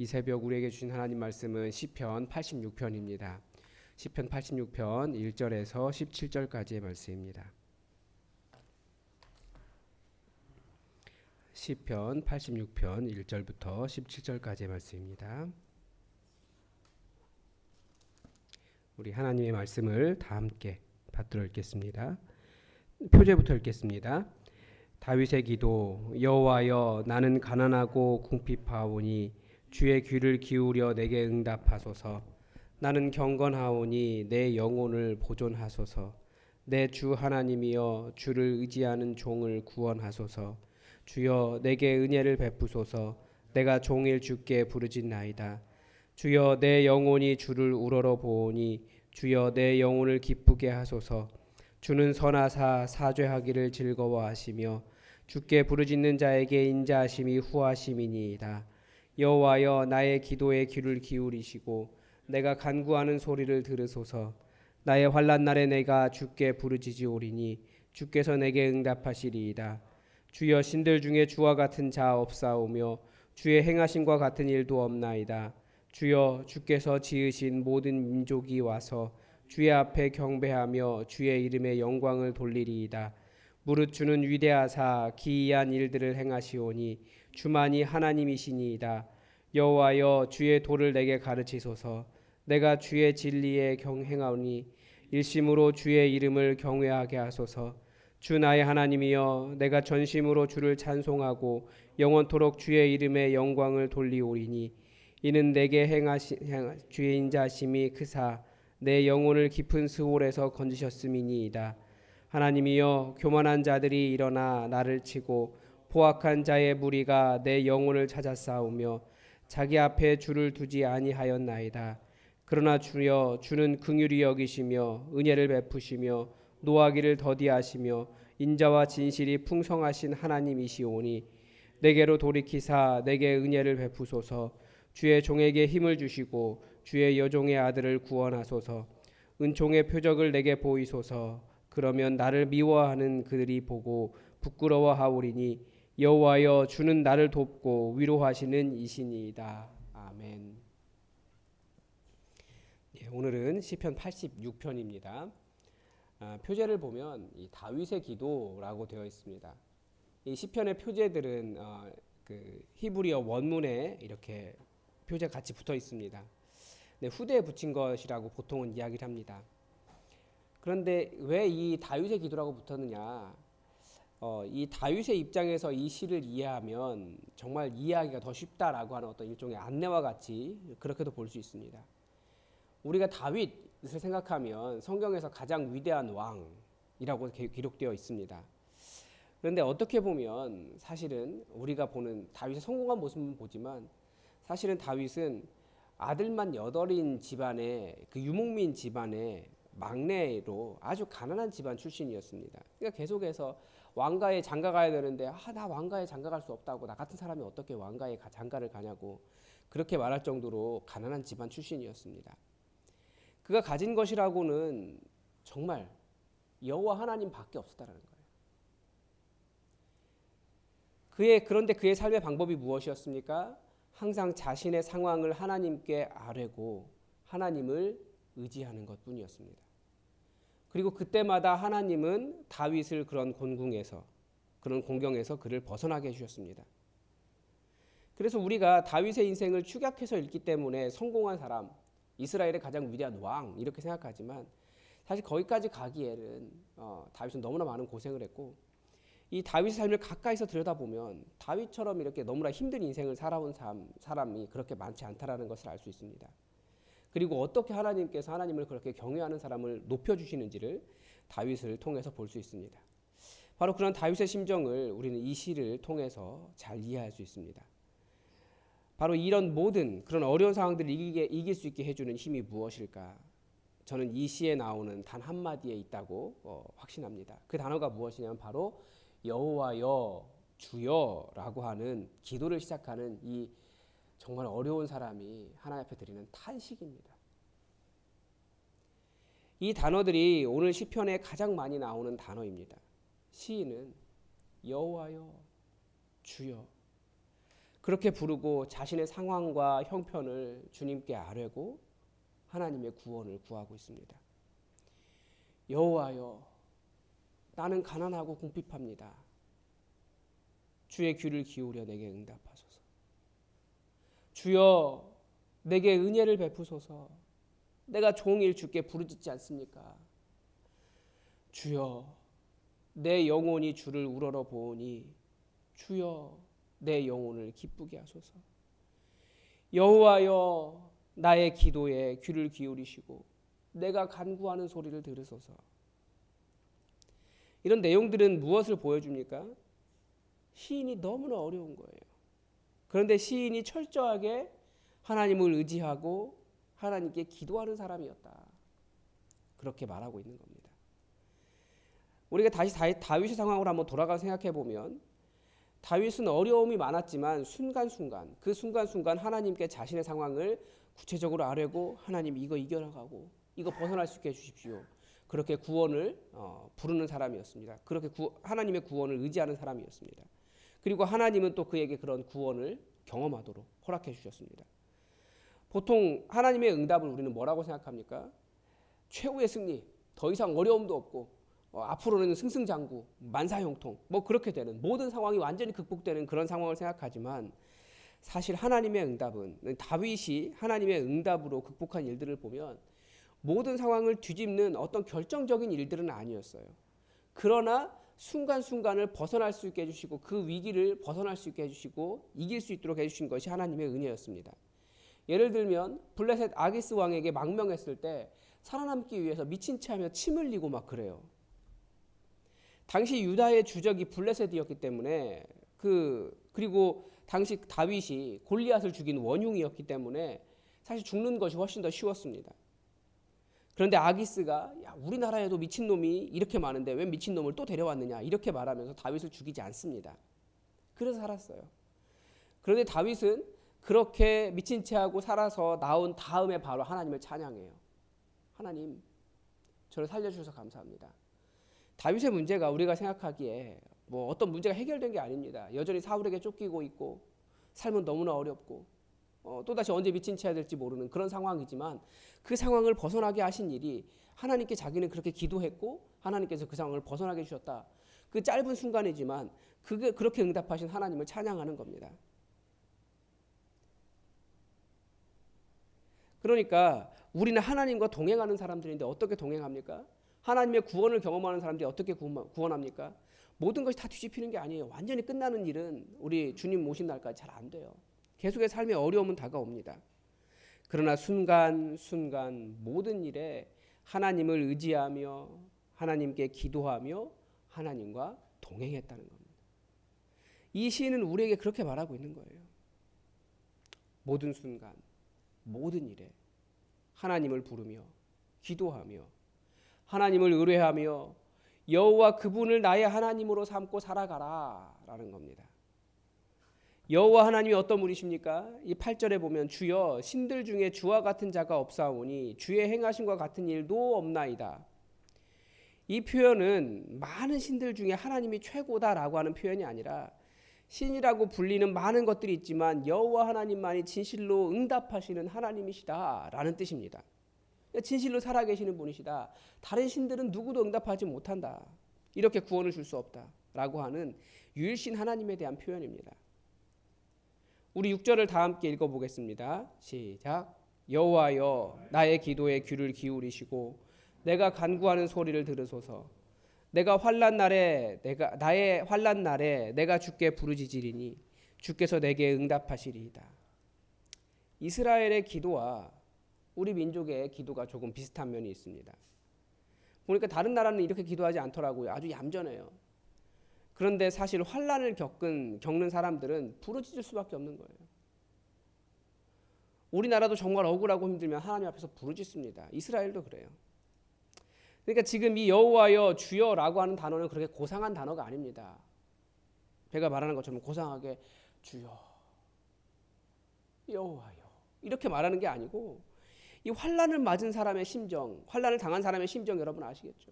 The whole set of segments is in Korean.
이 새벽 우리에게 주신 하나님 말씀은 시편 86편입니다. 시편 86편 1절에서 17절까지의 말씀입니다. 시편 86편 1절부터 17절까지의 말씀입니다. 우리 하나님의 말씀을 다 함께 받들어 읽겠습니다. 표제부터 읽겠습니다. 다윗의 기도. 여호와여, 나는 가난하고 궁핍하오니 주의 귀를 기울여 내게 응답하소서. 나는 경건하오니 내 영혼을 보존하소서. 내 주 하나님이여, 주를 의지하는 종을 구원하소서. 주여, 내게 은혜를 베푸소서. 내가 종일 주께 부르짖나이다. 주여, 내 영혼이 주를 우러러 보오니 주여, 내 영혼을 기쁘게 하소서. 주는 선하사 사죄하기를 즐거워하시며 주께 부르짖는 자에게 인자하심이 후하심이니이다. 여호와여, 나의 기도에 귀를 기울이시고 내가 간구하는 소리를 들으소서. 나의 환난 날에 내가 주께 부르짖으오리니 주께서 내게 응답하시리이다. 주여, 신들 중에 주와 같은 자 없사오며 주의 행하심과 같은 일도 없나이다. 주여, 주께서 지으신 모든 민족이 와서 주의 앞에 경배하며 주의 이름의 영광을 돌리리이다. 무릇 주는 위대하사 기이한 일들을 행하시오니 주만이 하나님이시니이다. 여호와여, 주의 도를 내게 가르치소서. 내가 주의 진리에 경행하오니 일심으로 주의 이름을 경외하게 하소서. 주 나의 하나님이여, 내가 전심으로 주를 찬송하고 영원토록 주의 이름의 영광을 돌리오리니 이는 내게 행하신 주의 인자심이 크사 내 영혼을 깊은 스올에서 건지셨음이니이다. 하나님이여, 교만한 자들이 일어나 나를 치고 포악한 자의 무리가 내 영혼을 찾아 싸우며 자기 앞에 주를 두지 아니하였나이다. 그러나 주여, 주는 긍휼히 여기시며 은혜를 베푸시며 노하기를 더디하시며 인자와 진실이 풍성하신 하나님이시오니 내게로 돌이키사 내게 은혜를 베푸소서. 주의 종에게 힘을 주시고 주의 여종의 아들을 구원하소서. 은총의 표적을 내게 보이소서. 그러면 나를 미워하는 그들이 보고 부끄러워하오리니 여호와여, 주는 나를 돕고 위로하시는 이시니이다. 아멘. 오늘은 시편 86편입니다. 표제를 보면 이 다윗의 기도라고 되어 있습니다. 이 시편의 표제들은 그 히브리어 원문에 이렇게 표제 같이 붙어 있습니다. 후대에 붙인 것이라고 보통은 이야기를 합니다. 그런데 왜 이 다윗의 기도라고 붙었느냐? 이 다윗의 입장에서 이 시를 이해하면 정말 이해하기가 더 쉽다라고 하는 어떤 일종의 안내와 같이 그렇게도 볼 수 있습니다. 우리가 다윗을 생각하면 성경에서 가장 위대한 왕이라고 기록되어 있습니다. 그런데 어떻게 보면 사실은 우리가 보는 다윗의 성공한 모습은 보지만 사실은 다윗은 아들만 8인 집안의 그 유목민 집안의 막내로 아주 가난한 집안 출신이었습니다. 그러니까 계속해서 왕가에 장가 가야 되는데 나 왕가에 장가 갈 수 없다고, 나 같은 사람이 어떻게 왕가에 장가를 가냐고 그렇게 말할 정도로 가난한 집안 출신이었습니다. 그가 가진 것이라고는 정말 여호와 하나님밖에 없었다라는 거예요. 그런데 그의 삶의 방법이 무엇이었습니까? 항상 자신의 상황을 하나님께 아뢰고 하나님을 의지하는 것뿐이었습니다. 그리고 그때마다 하나님은 다윗을 그런 곤궁에서, 그런 공경에서 그를 벗어나게 해주셨습니다. 그래서 우리가 다윗의 인생을 축약해서 읽기 때문에 성공한 사람, 이스라엘의 가장 위대한 왕 이렇게 생각하지만 사실 거기까지 가기에는 다윗은 너무나 많은 고생을 했고, 이 다윗의 삶을 가까이서 들여다보면 다윗처럼 이렇게 너무나 힘든 인생을 살아온 사람이 그렇게 많지 않다라는 것을 알 수 있습니다. 그리고 어떻게 하나님께서 하나님을 그렇게 경외하는 사람을 높여주시는지를 다윗을 통해서 볼 수 있습니다. 바로 그런 다윗의 심정을 우리는 이 시를 통해서 잘 이해할 수 있습니다. 바로 이런 모든 그런 어려운 상황들을 이길 수 있게 해주는 힘이 무엇일까? 저는 이 시에 나오는 단 한마디에 있다고 확신합니다. 그 단어가 무엇이냐면 바로 여호와여, 주여라고 하는 기도를 시작하는 이 정말 어려운 사람이 하나님 앞에 드리는 탄식입니다. 이 단어들이 오늘 시편에 가장 많이 나오는 단어입니다. 시인은 여호와여, 주여. 그렇게 부르고 자신의 상황과 형편을 주님께 아뢰고 하나님의 구원을 구하고 있습니다. 여호와여, 나는 가난하고 궁핍합니다. 주의 귀를 기울여 내게 응답하소서. 주여, 내게 은혜를 베푸소서. 내가 종일 주께 부르짖지 않습니까? 주여, 내 영혼이 주를 우러러 보오니 주여, 내 영혼을 기쁘게 하소서. 여호와여, 나의 기도에 귀를 기울이시고 내가 간구하는 소리를 들으소서. 이런 내용들은 무엇을 보여줍니까? 시인이 너무나 어려운 거예요. 그런데 시인이 철저하게 하나님을 의지하고 하나님께 기도하는 사람이었다. 그렇게 말하고 있는 겁니다. 우리가 다시 다윗의 상황으로 한번 돌아가 생각해 보면 다윗은 어려움이 많았지만 순간순간 그 순간순간 하나님께 자신의 상황을 구체적으로 아뢰고 하나님 이거 이겨나가고 이거 벗어날 수 있게 해주십시오. 그렇게 구원을 부르는 사람이었습니다. 그렇게 하나님의 구원을 의지하는 사람이었습니다. 그리고 하나님은 또 그에게 그런 구원을 경험하도록 허락해 주셨습니다. 보통 하나님의 응답을 우리는 뭐라고 생각합니까? 최후의 승리, 더 이상 어려움도 없고 앞으로는 승승장구, 만사형통 뭐 그렇게 되는 모든 상황이 완전히 극복되는 그런 상황을 생각하지만 사실 하나님의 응답은 다윗이 하나님의 응답으로 극복한 일들을 보면 모든 상황을 뒤집는 어떤 결정적인 일들은 아니었어요. 그러나 순간순간을 벗어날 수 있게 해주시고 그 위기를 벗어날 수 있게 해주시고 이길 수 있도록 해주신 것이 하나님의 은혜였습니다. 예를 들면 블레셋 아기스 왕에게 망명했을 때 살아남기 위해서 미친 체하며 침 흘리고 막 그래요. 당시 유다의 주적이 블레셋이었기 때문에 그리고 당시 다윗이 골리앗을 죽인 원흉이었기 때문에 사실 죽는 것이 훨씬 더 쉬웠습니다. 그런데 아기스가 야, 우리나라에도 미친놈이 이렇게 많은데 왜 미친놈을 또 데려왔느냐 이렇게 말하면서 다윗을 죽이지 않습니다. 그래서 살았어요. 그런데 다윗은 그렇게 미친 채하고 살아서 나온 다음에 바로 하나님을 찬양해요. 하나님, 저를 살려주셔서 감사합니다. 다윗의 문제가 우리가 생각하기에 뭐 어떤 문제가 해결된 게 아닙니다. 여전히 사울에게 쫓기고 있고 삶은 너무나 어렵고 또다시 언제 미친 채 해야 될지 모르는 그런 상황이지만 그 상황을 벗어나게 하신 일이 하나님께 자기는 그렇게 기도했고 하나님께서 그 상황을 벗어나게 해주셨다. 그 짧은 순간이지만 그렇게 응답하신 하나님을 찬양하는 겁니다. 그러니까 우리는 하나님과 동행하는 사람들인데 어떻게 동행합니까? 하나님의 구원을 경험하는 사람들이 어떻게 구원합니까? 모든 것이 다 뒤집히는 게 아니에요. 완전히 끝나는 일은 우리 주님 오신 날까지 잘 안 돼요. 계속의 삶의 어려움은 다가옵니다. 그러나 순간순간 모든 일에 하나님을 의지하며 하나님께 기도하며 하나님과 동행했다는 겁니다. 이 시인은 우리에게 그렇게 말하고 있는 거예요. 모든 순간 모든 일에 하나님을 부르며 기도하며 하나님을 의뢰하며 여호와 그분을 나의 하나님으로 삼고 살아가라 라는 겁니다. 여호와 하나님이 어떤 분이십니까? 이 8절에 보면 주여 신들 중에 주와 같은 자가 없사오니 주의 행하심과 같은 일도 없나이다. 이 표현은 많은 신들 중에 하나님이 최고다라고 하는 표현이 아니라 신이라고 불리는 많은 것들이 있지만 여호와 하나님만이 진실로 응답하시는 하나님이시다라는 뜻입니다. 진실로 살아계시는 분이시다. 다른 신들은 누구도 응답하지 못한다. 이렇게 구원을 줄 수 없다라고 하는 유일신 하나님에 대한 표현입니다. 우리 6절을 다 함께 읽어보겠습니다. 시작. 여호와여 나의 기도에 귀를 기울이시고 내가 간구하는 소리를 들으소서. 나의 환난 날에 내가 주께 부르짖으리니 주께서 내게 응답하시리이다. 이스라엘의 기도와 우리 민족의 기도가 조금 비슷한 면이 있습니다. 보니까 다른 나라는 이렇게 기도하지 않더라고요. 아주 얌전해요. 그런데 사실 환난을 겪는 사람들은 부르짖을 수밖에 없는 거예요. 우리나라도 정말 억울하고 힘들면 하나님 앞에서 부르짖습니다. 이스라엘도 그래요. 그러니까 지금 이 여호와여 주여라고 하는 단어는 그렇게 고상한 단어가 아닙니다. 제가 말하는 것처럼 고상하게 주여 여호와여 이렇게 말하는 게 아니고 이 환난을 맞은 사람의 심정, 환난을 당한 사람의 심정 여러분 아시겠죠?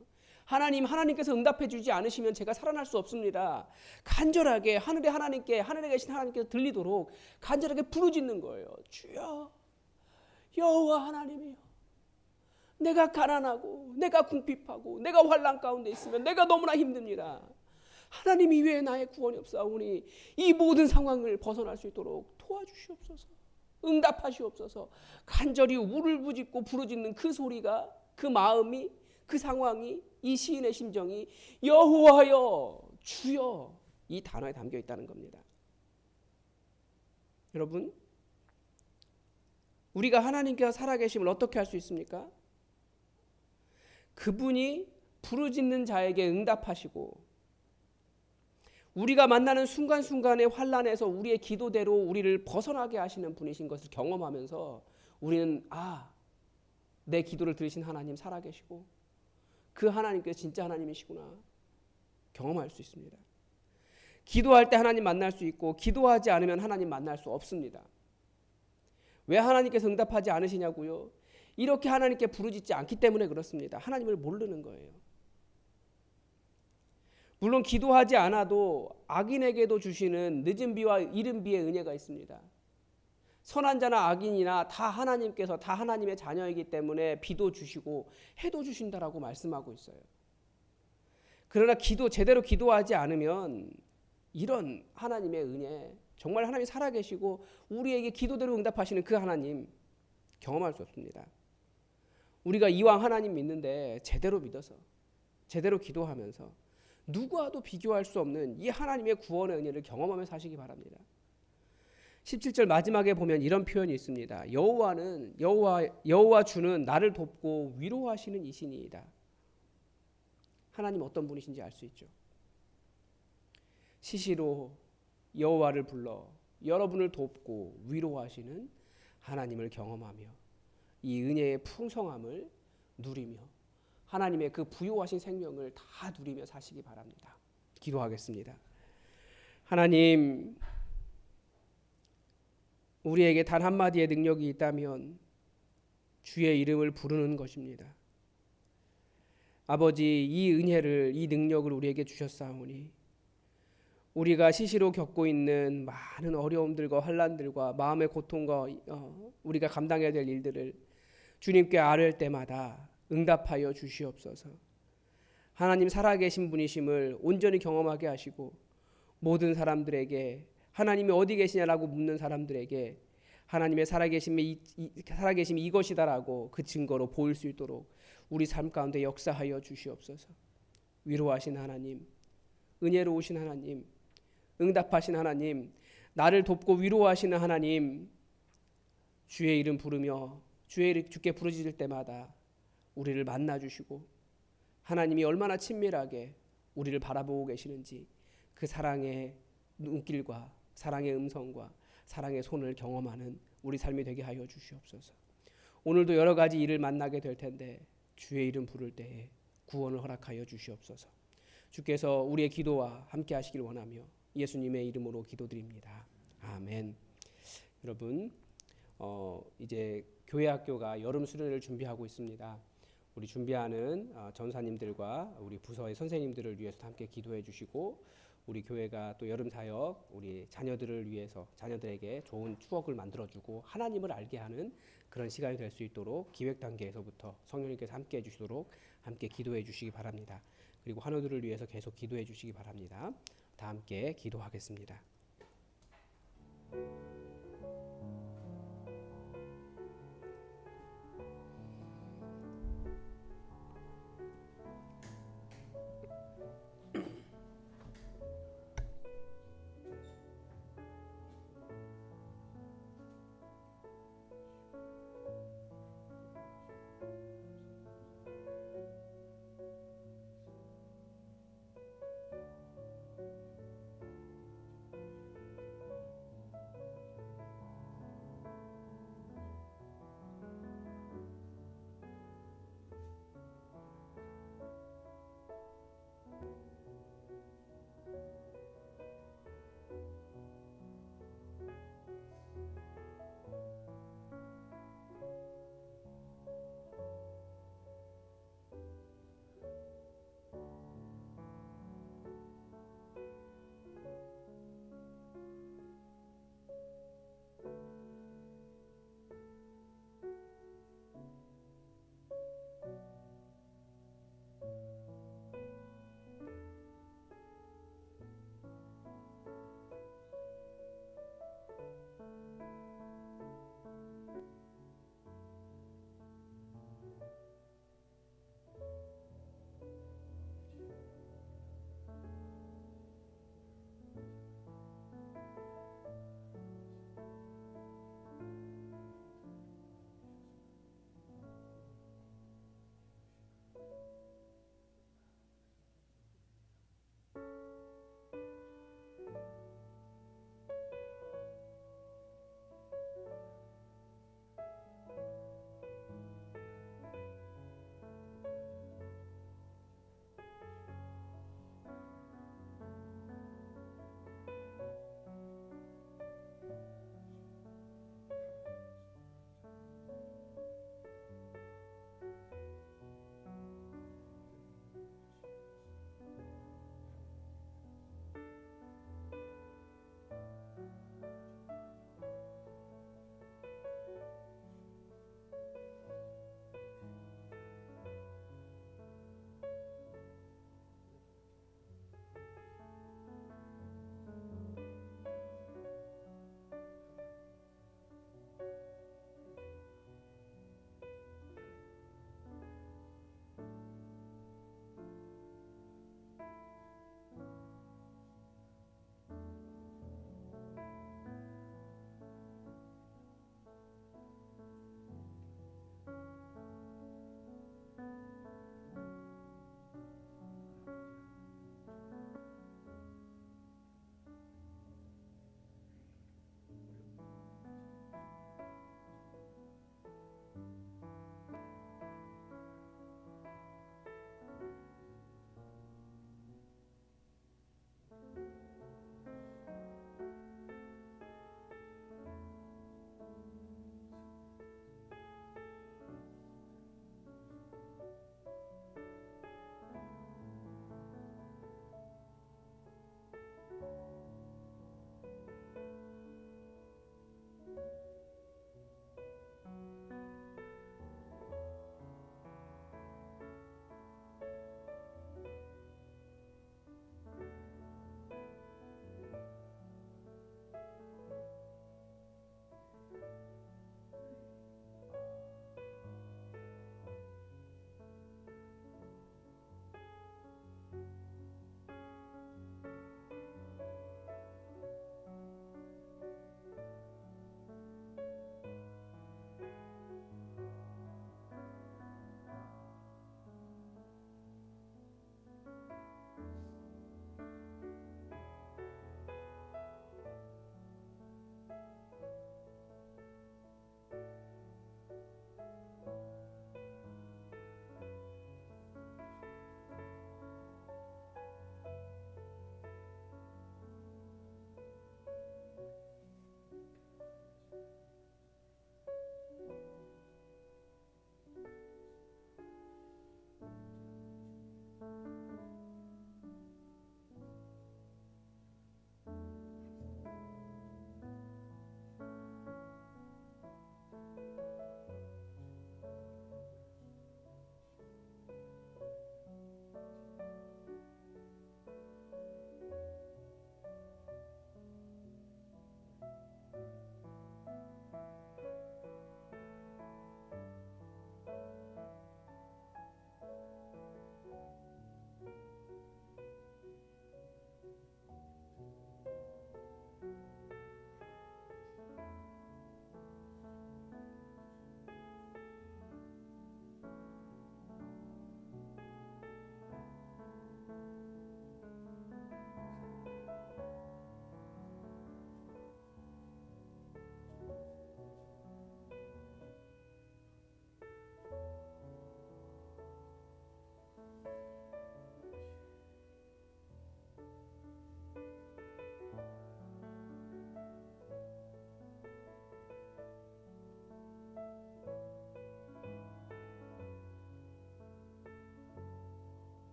하나님께서 응답해 주지 않으시면 제가 살아날 수 없습니다. 간절하게 하늘에 계신 하나님께서 들리도록 간절하게 부르짖는 거예요. 주여, 여호와 하나님이여, 내가 가난하고 내가 궁핍하고 내가 환난 가운데 있으면 내가 너무나 힘듭니다. 하나님 이외에 나의 구원이 없사오니 이 모든 상황을 벗어날 수 있도록 도와주시옵소서. 응답하시옵소서. 간절히 울부짖고 부르짖는 그 소리가, 그 마음이, 그 상황이, 이 시인의 심정이 여호와여, 주여, 이 단어에 담겨 있다는 겁니다. 여러분, 우리가 하나님께서 살아계심을 어떻게 할 수 있습니까? 그분이 부르짖는 자에게 응답하시고 우리가 만나는 순간순간의 환난에서 우리의 기도대로 우리를 벗어나게 하시는 분이신 것을 경험하면서 우리는 내 기도를 들으신 하나님 살아계시고 그 하나님께서 진짜 하나님이시구나 경험할 수 있습니다. 기도할 때 하나님 만날 수 있고 기도하지 않으면 하나님 만날 수 없습니다. 왜 하나님께서 응답하지 않으시냐고요? 이렇게 하나님께 부르짖지 않기 때문에 그렇습니다. 하나님을 모르는 거예요. 물론 기도하지 않아도 악인에게도 주시는 늦은 비와 이른 비의 은혜가 있습니다. 선한 자나 악인이나 다 하나님께서 다 하나님의 자녀이기 때문에 비도 주시고 해도 주신다라고 말씀하고 있어요. 그러나 제대로 기도하지 않으면 이런 하나님의 은혜, 정말 하나님이 살아계시고 우리에게 기도대로 응답하시는 그 하나님 경험할 수 없습니다. 우리가 이왕 하나님 믿는데 제대로 믿어서 제대로 기도하면서 누구와도 비교할 수 없는 이 하나님의 구원의 은혜를 경험하며 사시기 바랍니다. 17절 마지막에 보면 이런 표현이 있습니다. 여호와 주는 나를 돕고 위로하시는 이신이이다. 하나님 어떤 분이신지 알 수 있죠. 시시로 여호와를 불러 여러분을 돕고 위로하시는 하나님을 경험하며 이 은혜의 풍성함을 누리며 하나님의 그 부요하신 생명을 다 누리며 사시기 바랍니다. 기도하겠습니다. 하나님, 우리에게 단 한마디의 능력이 있다면 주의 이름을 부르는 것입니다. 아버지, 이 은혜를, 이 능력을 우리에게 주셨사오니 우리가 시시로 겪고 있는 많은 어려움들과 환난들과 마음의 고통과 우리가 감당해야 될 일들을 주님께 아뢰을 때마다 응답하여 주시옵소서. 하나님 살아계신 분이심을 온전히 경험하게 하시고 모든 사람들에게 하나님이 어디 계시냐라고 묻는 사람들에게 하나님의 살아계심이 이것이다라고 그 증거로 보일 수 있도록 우리 삶 가운데 역사하여 주시옵소서. 위로하신 하나님, 은혜로우신 하나님, 응답하신 하나님, 나를 돕고 위로하시는 하나님, 주의 이름 부르며 주께 부르짖을 때마다 우리를 만나주시고 하나님이 얼마나 친밀하게 우리를 바라보고 계시는지 그 사랑의 눈길과 사랑의 음성과 사랑의 손을 경험하는 우리 삶이 되게 하여 주시옵소서. 오늘도 여러 가지 일을 만나게 될 텐데 주의 이름 부를 때에 구원을 허락하여 주시옵소서. 주께서 우리의 기도와 함께 하시길 원하며 예수님의 이름으로 기도드립니다. 아멘. 여러분, 이제 교회 학교가 여름 수련회를 준비하고 있습니다. 우리 준비하는 전사님들과 우리 부서의 선생님들을 위해서 함께 기도해 주시고 우리 교회가 또 여름 사역 우리 자녀들을 위해서 자녀들에게 좋은 추억을 만들어주고 하나님을 알게 하는 그런 시간이 될 수 있도록 기획 단계에서부터 성령님께서 함께 해주시도록 함께 기도해 주시기 바랍니다. 그리고 환우들을 위해서 계속 기도해 주시기 바랍니다. 다 함께 기도하겠습니다.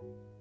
음.